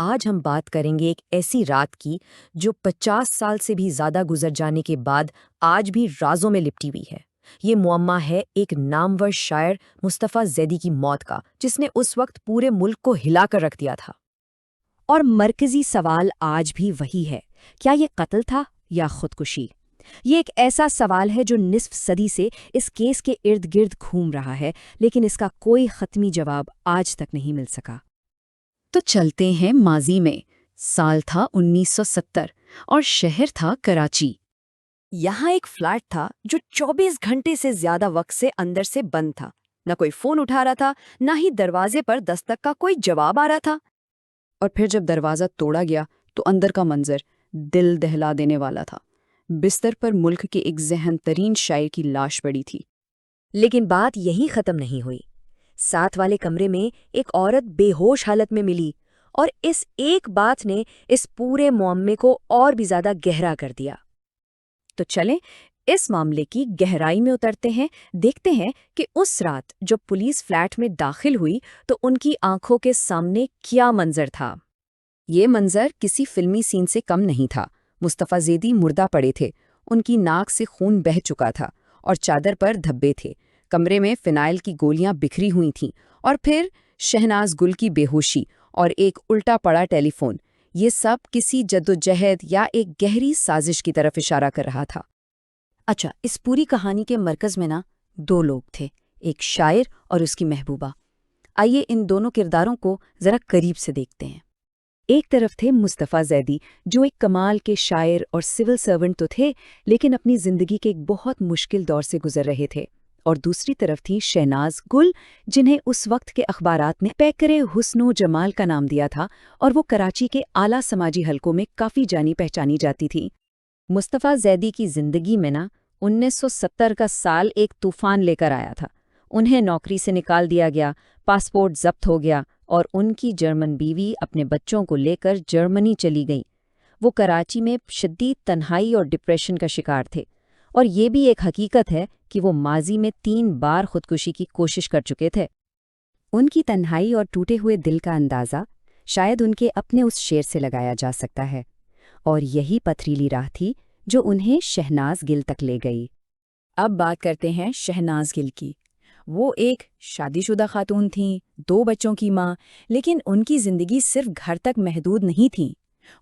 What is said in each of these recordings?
آج ہم بات کریں گے ایک ایسی رات کی جو 50 سال سے بھی زیادہ گزر جانے کے بعد آج بھی رازوں میں لپٹی ہوئی ہے۔ یہ معمہ ہے ایک نامور شاعر مصطفیٰ زیدی کی موت کا، جس نے اس وقت پورے ملک کو ہلا کر رکھ دیا تھا۔ اور مرکزی سوال آج بھی وہی ہے، کیا یہ قتل تھا یا خودکشی؟ یہ ایک ایسا سوال ہے جو نصف صدی سے اس کیس کے ارد گرد گھوم رہا ہے، لیکن اس کا کوئی حتمی جواب آج تک نہیں مل سکا۔ تو چلتے ہیں ماضی میں۔ سال تھا 1970 اور شہر تھا کراچی۔ یہاں ایک فلیٹ تھا جو 24 گھنٹے سے زیادہ وقت سے اندر سے بند تھا۔ نہ کوئی فون اٹھا رہا تھا، نہ ہی دروازے پر دستک کا کوئی جواب آ رہا تھا۔ اور پھر جب دروازہ توڑا گیا تو اندر کا منظر دل دہلا دینے والا تھا۔ بستر پر ملک کے ایک ذہن ترین شاعر کی لاش پڑی تھی۔ لیکن بات یہی ختم نہیں ہوئی۔ ساتھ والے کمرے میں ایک عورت بے ہوش حالت میں ملی، اور اس ایک بات نے اس پورے معاملے کو اور بھی زیادہ گہرا کر دیا۔ تو چلیں اس معاملے کی گہرائی میں اترتے ہیں، دیکھتے ہیں کہ اس رات جب پولیس فلیٹ میں داخل ہوئی تو ان کی آنکھوں کے سامنے کیا منظر تھا۔ یہ منظر کسی فلمی سین سے کم نہیں تھا۔ مصطفیٰ زیدی مردہ پڑے تھے، ان کی ناک سے خون بہہ چکا تھا اور چادر پر دھبے تھے۔ کمرے میں فنائل کی گولیاں بکھری ہوئی تھیں، اور پھر شہناز گل کی بے ہوشی اور ایک الٹا پڑا ٹیلی فون۔ یہ سب کسی جدوجہد یا ایک گہری سازش کی طرف اشارہ کر رہا تھا۔ اچھا، اس پوری کہانی کے مرکز میں دو لوگ تھے، ایک شاعر اور اس کی محبوبہ۔ آئیے ان دونوں کرداروں کو ذرا قریب سے دیکھتے ہیں۔ ایک طرف تھے مصطفیٰ زیدی، جو ایک کمال کے شاعر اور سول سرونٹ تو تھے، لیکن اپنی زندگی کے ایک بہت مشکل دور سے گزر رہے تھے۔ اور دوسری طرف تھی شہناز گل، جنہیں اس وقت کے اخبارات نے پیکر حسن و جمال کا نام دیا تھا، اور وہ کراچی کے اعلیٰ سماجی حلقوں میں کافی جانی پہچانی جاتی تھی۔ مصطفیٰ زیدی کی زندگی میں 1970 کا سال ایک طوفان لے کر آیا تھا۔ انہیں نوکری سے نکال دیا گیا، پاسپورٹ ضبط ہو گیا، اور ان کی جرمن بیوی اپنے بچوں کو لے کر جرمنی چلی گئی۔ وہ کراچی میں شدید تنہائی اور ڈپریشن کا شکار تھے، اور یہ بھی ایک حقیقت ہے کہ وہ ماضی میں 3 بار خودکشی کی کوشش کر چکے تھے۔ ان کی تنہائی اور ٹوٹے ہوئے دل کا اندازہ شاید ان کے اپنے اس شعر سے لگایا جا سکتا ہے، اور یہی پتھریلی راہ تھی جو انہیں شہناز گل تک لے گئی۔ اب بات کرتے ہیں شہناز گل کی۔ وہ ایک شادی شدہ خاتون تھیں، 2 بچوں کی ماں، لیکن ان کی زندگی صرف گھر تک محدود نہیں تھیں۔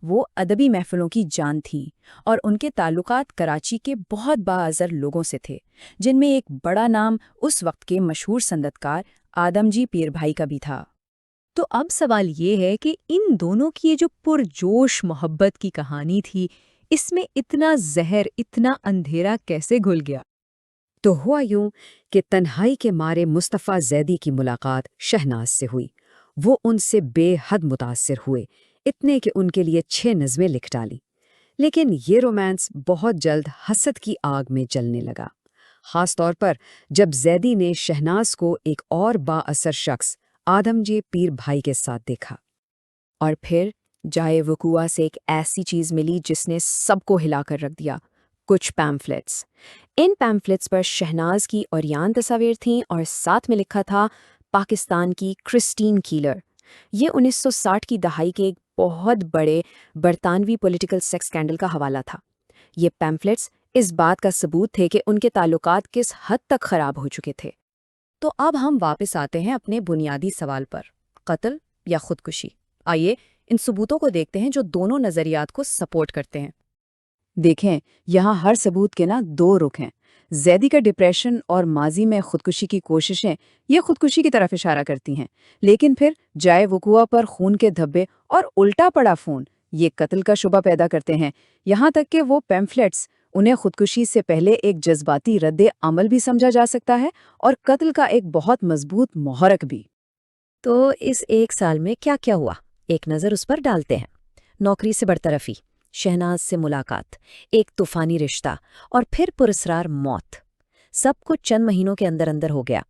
وہ ادبی محفلوں کی جان تھیں، اور ان کے تعلقات کراچی کے بہت بااثر لوگوں سے تھے، جن میں ایک بڑا نام اس وقت کے مشہور سندتکار آدم جی پیر بھائی کا بھی تھا۔ تو اب سوال یہ ہے کہ ان دونوں کی یہ جو پرجوش محبت کی کہانی تھی، اس میں اتنا زہر، اتنا اندھیرا کیسے گھل گیا؟ تو ہوا یوں کہ تنہائی کے مارے مصطفیٰ زیدی کی ملاقات شہناز سے ہوئی۔ وہ ان سے بے حد متاثر ہوئے، اتنے کہ ان کے لیے 6 نظمیں لکھ ڈالیں۔ لیکن یہ رومانس بہت جلد حسد کی آگ میں جلنے لگا، خاص طور پر جب زیدی نے شہناز کو ایک اور با اثر شخص آدم جی پیر بھائی کے ساتھ دیکھا۔ اور پھر جائے وقوع سے ایک ایسی چیز ملی جس نے سب کو ہلا کر رکھ دیا، کچھ پیمفلٹس۔ ان پیمفلٹس پر شہناز کی عریان تصاویر تھیں، اور ساتھ میں لکھا تھا پاکستان کی کرسٹین کیلر۔ یہ 1960 کی دہائی کے ایک بہت بڑے برطانوی پولیٹیکل سیکس سکینڈل کا حوالہ تھا۔ یہ پیمفلٹس اس بات کا ثبوت تھے کہ ان کے تعلقات کس حد تک خراب ہو چکے تھے۔ تو اب ہم واپس آتے ہیں اپنے بنیادی سوال پر، قتل یا خودکشی؟ آئیے ان ثبوتوں کو دیکھتے ہیں جو دونوں نظریات کو سپورٹ کرتے ہیں۔ دیکھیں، یہاں ہر ثبوت کے 2 رخ ہیں۔ زیدی کا ڈپریشن اور ماضی میں خودکشی کی کوششیں یہ خودکشی کی طرف اشارہ کرتی ہیں، لیکن پھر جائے وقوع پر خون کے دھبے اور الٹا پڑا فون یہ قتل کا شبہ پیدا کرتے ہیں۔ یہاں تک کہ وہ پیمفلٹس، انہیں خودکشی سے پہلے ایک جذباتی رد عمل بھی سمجھا جا سکتا ہے، اور قتل کا ایک بہت مضبوط محرک بھی۔ تو اس 1 سال میں کیا کیا ہوا، ایک نظر اس پر ڈالتے ہیں۔ نوکری سے برطرفی، شہناز سے ملاقات، ایک طوفانی رشتہ، اور پھر پراسرار موت، سب کچھ چند مہینوں کے اندر اندر ہو گیا۔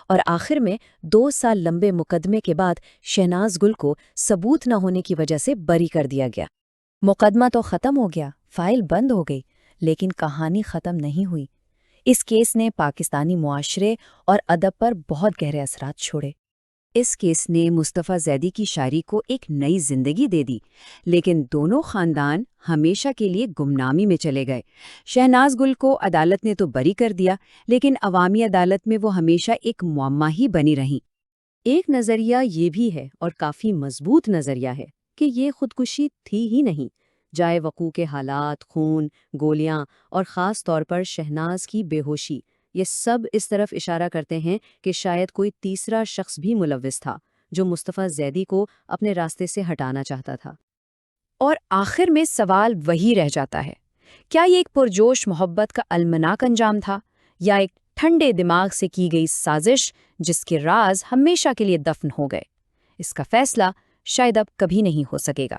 اور آخر میں 2 سال لمبے مقدمے کے بعد شہناز گل کو ثبوت نہ ہونے کی وجہ سے بری کر دیا گیا۔ مقدمہ تو ختم ہو گیا، فائل بند ہو گئی، لیکن کہانی ختم نہیں ہوئی۔ اس کیس نے پاکستانی معاشرے اور ادب پر بہت گہرے اثرات چھوڑے۔ اس کیس نے مصطفیٰ زیدی کی شاعری کو ایک نئی زندگی دے دی، لیکن دونوں خاندان ہمیشہ کے لیے گمنامی میں چلے گئے۔ شہناز گل کو عدالت نے تو بری کر دیا، لیکن عوامی عدالت میں وہ ہمیشہ ایک معمہ ہی بنی رہیں۔ ایک نظریہ یہ بھی ہے، اور کافی مضبوط نظریہ ہے، کہ یہ خودکشی تھی ہی نہیں۔ جائے وقوع کے حالات، خون، گولیاں اور خاص طور پر شہناز کی بے ہوشی، یہ سب اس طرف اشارہ کرتے ہیں کہ شاید کوئی تیسرا شخص بھی ملوث تھا جو مصطفیٰ زیدی کو اپنے راستے سے ہٹانا چاہتا تھا۔ اور آخر میں سوال وہی رہ جاتا ہے، کیا یہ ایک پرجوش محبت کا المناک انجام تھا، یا ایک ٹھنڈے دماغ سے کی گئی سازش جس کے راز ہمیشہ کے لیے دفن ہو گئے؟ اس کا فیصلہ شاید اب کبھی نہیں ہو سکے گا۔